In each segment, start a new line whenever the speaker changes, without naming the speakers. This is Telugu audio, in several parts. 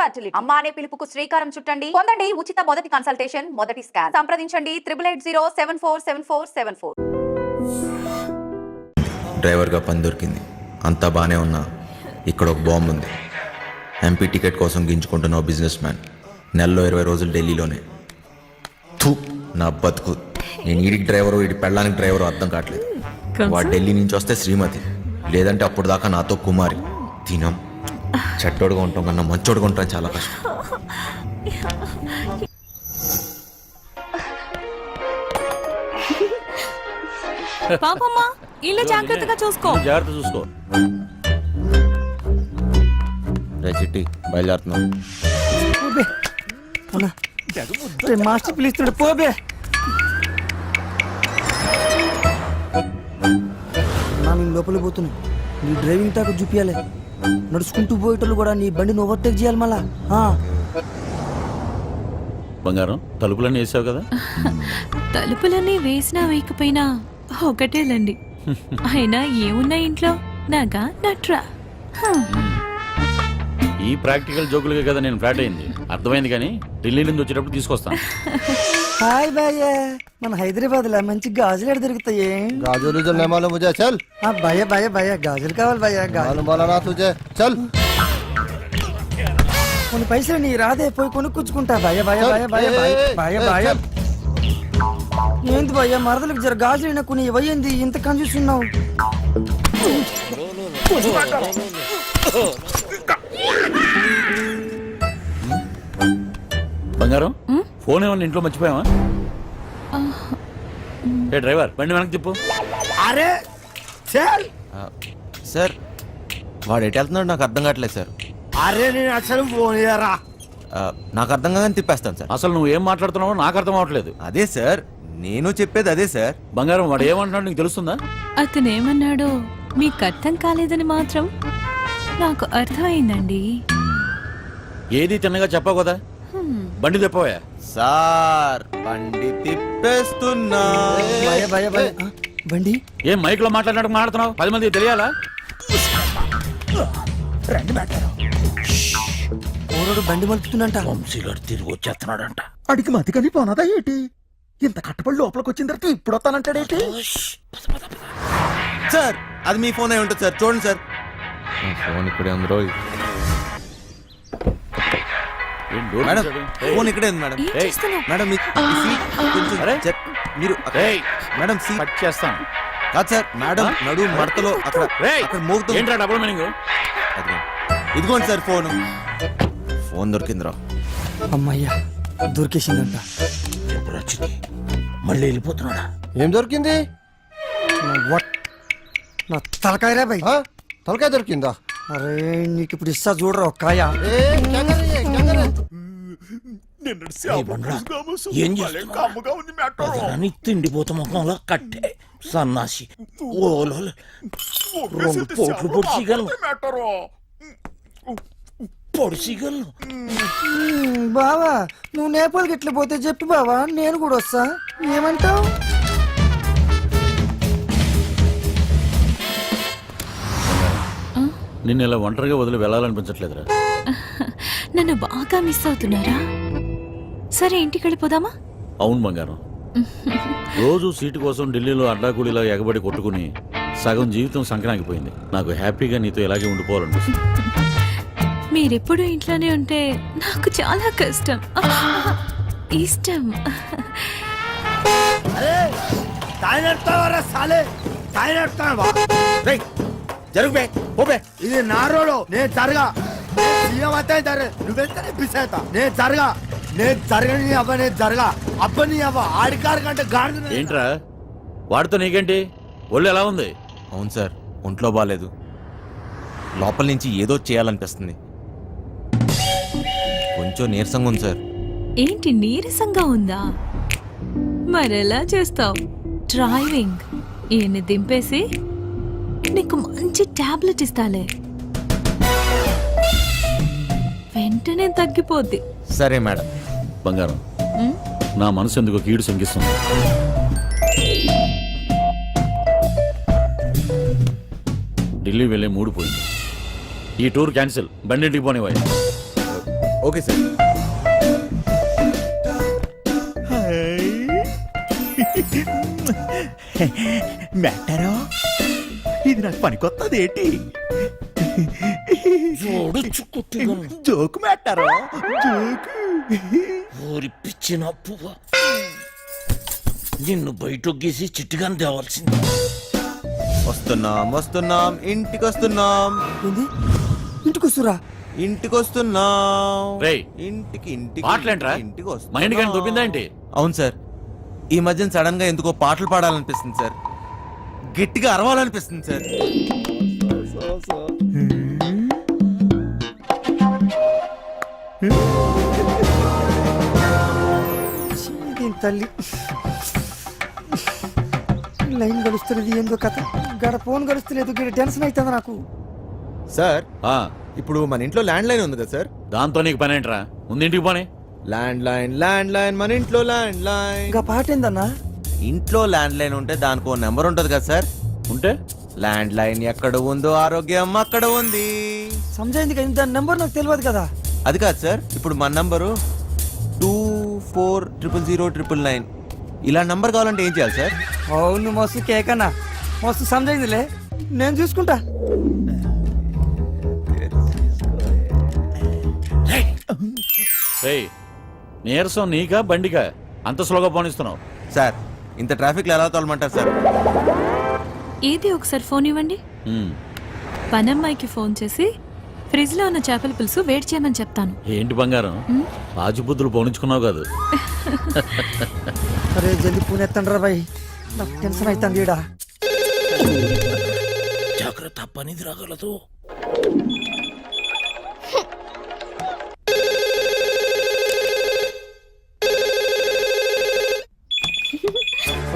ఫర్టిలిటీ. అమ్మ అనే పిలుపుకు శ్రీకారం చుట్టండి. పొందండి ఉచిత మొదటి కన్సల్టేషన్, మొదటి స్కాన్. సంప్రదించండి 8880744474.
డ్రైవర్గా పని దొరికింది, అంతా బాగానే ఉన్నా ఇక్కడ ఒక బాంబు ఉంది. ఎంపీ టికెట్ కోసం గింజుకుంటున్న బిజినెస్ మ్యాన్ నెలలో 20 రోజులు ఢిల్లీలోనే. థూ, నా బతుకు. నేను ఈడికి డ్రైవరు, ఈడి పెళ్ళానికి డ్రైవరు అర్థం కావట్లేదు. వాడు ఢిల్లీ నుంచి వస్తే శ్రీమతి, లేదంటే అప్పుడు దాకా నాతో కుమారి. తినం చెట్టోడుగా ఉంటాం కన్నా మంచోడుగా ఉంటాం చాలా కష్టం.
పాపమ్మా, ఇల్లు జాగ్రత్తగా చూసుకో.
జాగ్రత్త చూసుకో.
రే చిట్టి, బయలుదేరుతున్నాం.
మాస్టర్ పిలుస్తున్నాడు, పోబే. నేను లోపలికి పోతున్నాను. నీ డ్రైవింగ్ తాక చూపించాలి. నడుచుకుంటూ పోయేటోళ్ళు కూడా నీ బండిని ఓవర్టేక్ చేయాలి మళ్ళా.
బంగారం, తలుపులన్నీ వేసావు కదా?
తలుపులన్నీ వేసినా వేయకపోయినా ఒకటేలండి. అయినా ఏమున్నా ఇంట్లో నాగా నట్రా.
ఈ ప్రాక్టికల్ జోకులుగా కదా నేను ఫ్లాట్ అయింది. అర్థమైంది, కానీ ఢిల్లీ నుంచి వచ్చేటప్పుడు తీసుకొస్తాను.
హాయ్ భయ్య, మన హైదరాబాద్ లో మంచి గాజులు ఎక్కడ దొరుకుతాయి?
गाजर जो नहीं मालूम मुझे चल।
భయ్య భయ్య భయ్య గాజులు కావాలి భయ్య.
मालूम बोला ना तुझे चल।
కొన్ని పైసలు నీ రాదే, పోయి కొనుక్కుంటా. భయ్య భయ్య భయ్య భయ్య భయ్య భయ్య. ఏంటి భయ్య, మరదలకు జర గాజులు కొన్ని ఇవ్వయింది, ఇంత కన్ఫ్యూజ్ ఉన్నావు?
బంగారం, ఫోన్ ఏమన్నా ఇంట్లో మర్చిపోయావా? ఏ డ్రైవర్, బండి వెనక్కి తిప్పు.
అరే చల్.
సార్, వాడు ఎటు వెళ్తున్నాడు నాకు అర్థం కావట్లేదు సార్.
అరే నేను అసలు ఫోన్ చేయరా.
నాకు అర్థం కాదని తిప్పేస్తాను సార్.
అసలు నువ్వు ఏం మాట్లాడుతున్నావో నాకు అర్థం అవ్వట్లేదు.
అదే సార్, నేను చెప్పేది అదే సార్.
బంగారం, వాడు ఏమంటున్నాడు నీకు తెలుస్తుందా?
అతనేమన్నాడో మీకు అర్థం కాలేదని మాత్రం నాకు అర్థమైందండి.
ఏది తిన్నగా చెప్పావు కదా. బండి తిప్పవా?
సార్, బండి తిప్పేస్తున్నా.
భయ భయ భయ. బండి
ఏం మైక్ లో మాట్లాడుతున్నావు? 10 మంది తెలియాలా?
ఓరోడు బండి మలుపుతుందంట.
తిరిగి వచ్చేస్తున్నాడంట.
అడిగి మతి కానీ పోనదా ఏంటి? ఇంత కట్టబడి లోపలికి వచ్చిన తర్వాత ఇప్పుడు వస్తానంటాడేంటి?
సార్, అది మీ ఫోన్ అయి ఉంటుంది సార్, చూడండి సార్. ఫోన్ ఇక్కడే ఉంది రోయ్. మేడం, ఫోన్ ఇక్కడే ఉంది మేడం.
ఏం చేస్తున్నావ్?
మేడం మీరు మేడం
కట్ చేస్తాను.
కాదు సార్, మేడం నడు మడతలో అక్కడ మోగుతుంది.
ఏంట్రా డబుల్ మీనింగ్?
ఇదిగోండి సార్ ఫోన్. ఫోన్ దొరికిందిరా.
అమ్మయ్యా, దొరికేసిందంట.
మళ్ళీ వెళ్ళిపోతున్నాడా?
ఏం దొరికింది?
నా తలకాయరా భయ్.
తలకాయ దొరికిందా?
అరే నీకు ఇప్పుడు ఇస్తా చూడరా ఒక్కాయ.
తిండిపోత ముఖంలో కట్టే సన్నాసి ఓలో 2 పోట్లు పొడిసిగలను.
బావా, నువ్వు నేపాల్కి ఎట్లా పోతే చెప్పు బావా, నేను కూడా వస్తా. ఏమంటావు?
నిన్ను ఇలా ఒంటరిగా వదిలి వెళ్ళాలనిపించట్లేదురా.
నన్ను బాగా మిస్ అవుతున్నారా? సరే, ఇంటికి వెళ్ళిపోదామా?
అవును బంగారం, రోజు సీటు కోసం ఢిల్లీలో అడ్డాకూడిలా ఎగబడి కొట్టుకుని సగం జీవితం సంక్రాంతిపోయింది. నాకు హ్యాపీగా నీతో ఇలాగే ఉండిపోవాలనిపిస్తుంది.
మీరెప్పుడు ఇంట్లోనే ఉంటే నాకు చాలా కష్టం, ఇష్టం.
ఇది నా రోడ్, నేను జరగా. నేను జరగా, నేను జరగని అవ్వ, నేను జరగా అబ్బని అవ్వ. ఆడికారు కంటే గాడి.
ఏంట్రా వాడితో నీకేంటి? ఒళ్ళు ఎలా ఉంది?
అవును సార్, ఒంట్లో బాగాలేదు. లోపల నుంచి ఏదో చేయాలనిపిస్తుంది. కొంచెం నీరసంగా ఉంది సార్.
ఏంటి నీరసంగా ఉందా? మరెలా చేస్తావు? డ్రైవింగ్ ఈయన్ని దింపేసి నీకు మంచి టాబ్లెట్ ఇస్తాలే, వెంటనే తగ్గిపోద్ది.
సరే మేడం.
బంగారం, నా మనసు ఎందుకో కీడు శంకిస్తుంది. ఢిల్లీ వెళ్ళే మూడు పోయింది. ఈ టూర్ క్యాన్సిల్, బండింటికి పోనివ్వాలి.
Okay sir.
మెట్టారో ఇది నాకు పనికొత్తది ఏంటి
జోడు చుక్కుతిగలను
జోకు మెట్టారో జోకు
ఊరి పిచ్చిన పువ్వ నిన్ను బయటకు గీసి చిట్టుగాని తేవాల్సింది.
వస్తున్నాం ఇంటికి వస్తున్నాం.
ఏంది ఇంటికి వస్తురా?
ఇంటికి వస్తున్నాం.
రేయ్,
ఇంటికి
పాటలేంట్రా?
ఇంటికి వస్తున్నాం.
మైండ్ కానీ దొబ్బిందా ఏంటి?
అవును సార్, ఈ మధ్యన సడన్ గా ఎందుకో పాటలు పాడాలనిపిస్తుంది సార్, గట్టిగా అరవాలనిపిస్తుంది సార్.
దీని తల్లి లైన్ గడుస్తున్నది ఏందో కథ, గడ ఫోన్ గడుస్తలేదు, గడ టెన్షన్ అవుతుంది నాకు.
సార్
ఆ,
ఇప్పుడు మన ఇంట్లో ల్యాండ్ లైన్ ఉంది కదా సార్?
దాంతో నీకు పని ఏంట్రా? ముందు ఇంటికి పోనీ.
ల్యాండ్ లైన్ మన ఇంట్లో ల్యాండ్ లైన్.
ఇంకా పాట ఏందన్నా?
ఇంట్లో ల్యాండ్ లైన్ ఉంటే దానికి ఓ నెంబర్ ఉంటది కదా సార్?
ఉంటే
ల్యాండ్ లైన్ ఎక్కడ ఉందో ఆరోగ్యం అక్కడ ఉంది.
సమజైంది కదా, దాని నెంబర్ నాకు తెలియదు కదా.
అది కాదు సార్, ఇప్పుడు మన నంబరు 240009. ఇలా నంబర్ కావాలంటే ఏం చేయాలి సార్?
అవును మస్తు కేకన్నా, మస్తు సమజైందిలే, నేను చూసుకుంటా.
రేయ్, నీరసం నీకా బండికా అంత స్లోగా పోనిస్తున్నావు?
సార్ ఇంత ట్రాఫిక్ లో ఎలా తోలమంటారు సార్?
ఏది ఒకసారి ఫోన్ ఇవ్వండి. పనమ్మాయికి ఫోన్ చేసి ఫ్రిడ్జ్ లో ఉన్న చేపల పులుసు వేడి చేయమని చెప్తాను.
ఏంటి బంగారం, రాజుబుద్ధులు పోనించుకున్నావు కాదు?
అరే జల్దీ పూణె ఎత్తండ్రా బాయ్, నాకు టెన్షన్ అవుతుంది ఈడ.
జాగ్రత్త, పనిది రాగలదు.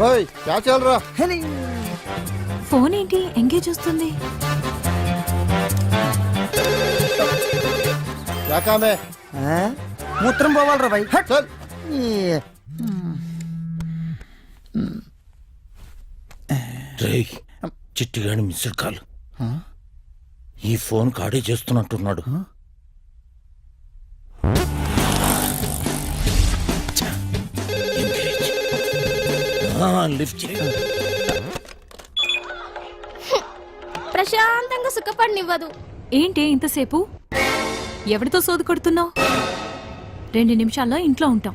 ओए क्या चल रहा?
హెలి.
ఫోన్ ఏంటి ఎంగేజ్ వస్తుంది?
क्या काम है?
ఆ? మూత్రం పోవాలరా బాయ్. హట్.
चल.
ఈ.
రేయ్, చిట్టిగాని మిస్డ్ కాల్. ఈ ఫోన్ కాడే చేస్తున్నట్టున్నాడు. ఎంగేజ్. లిఫ్ట్ చేయి.
ప్రశాంతంగా సుఖపడినివ్వదు.
ఏంటి ఇంతసేపు? ఎవరితో సోది కొడుతున్నావు? 2 నిమిషాల్లో ఇంట్లో ఉంటాం.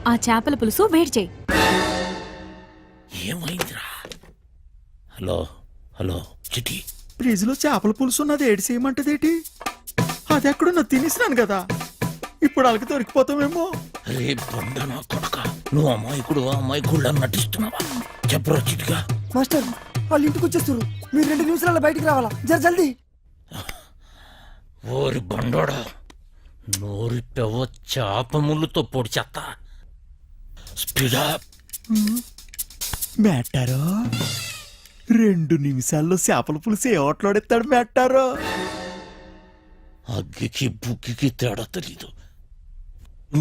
ఆ చేపల పులుసు వేడి చేయి.
ఏమైందిరా? హలో హలో చిట్టి,
ఫ్రిడ్జ్ లో చేపల పులుసు ఉన్నది ఏడు చేయమంటదేటి? అది ఎక్కడున్నా తినేసినాను కదా, ఇప్పుడు వాళ్ళకి దొరికిపోతామేమో.
రే బండనా కొడక, నువ్వు అమాయకుడు అమాయకుడు నటిస్తున్నావా? చెప్పరా చిట్టిగా.
మాస్టర్ వాళ్ళు ఇంటికి వచ్చేస్తారు, మీరు 2 నిమిషాల్లో బయటికి రావాలా, జర జల్దీ.
ఓరి బండోడా, నోరి పెవ్వ చాప ముళ్ళుతో పొడి చెత్త. స్పీడా.
మెట్టారో 2 నిమిషాల్లో చేపల పులుసు ఏ ఓట్లాడెత్తాడు మెట్టారో?
అగ్గికి బుగ్గికి తేడా తెలీదు.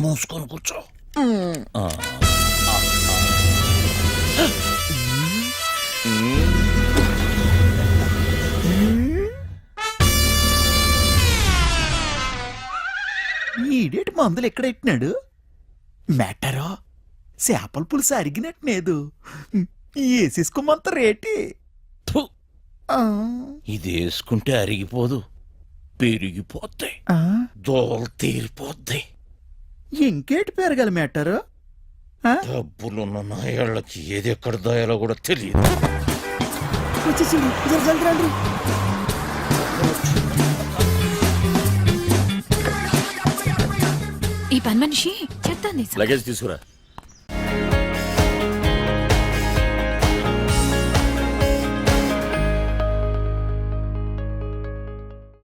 మూసుకొని కూర్చో. ఆ.
ఈడేటి మందులు ఎక్కడ ఎట్టినాడు మెట్టారో? చేపల పులుసు అరిగినట్లేదు, వేసేసుకోమంత రేటి.
థు, ఇది వేసుకుంటే అరిగిపోదు, పెరిగిపోద్ది, దోలు తీరిపోద్ది.
ఇంకేటి పెరగాలి మెట్టారో?
డబ్బులున్న నాయాళ్ళకి ఏది ఎక్కడ దాయాలో కూడా తెలియదు.
వచ్చేసింది, జర జల్దీ రండి.
ఈ పని మనిషి చెప్తాను.
లగేజ్ తీసుకురా.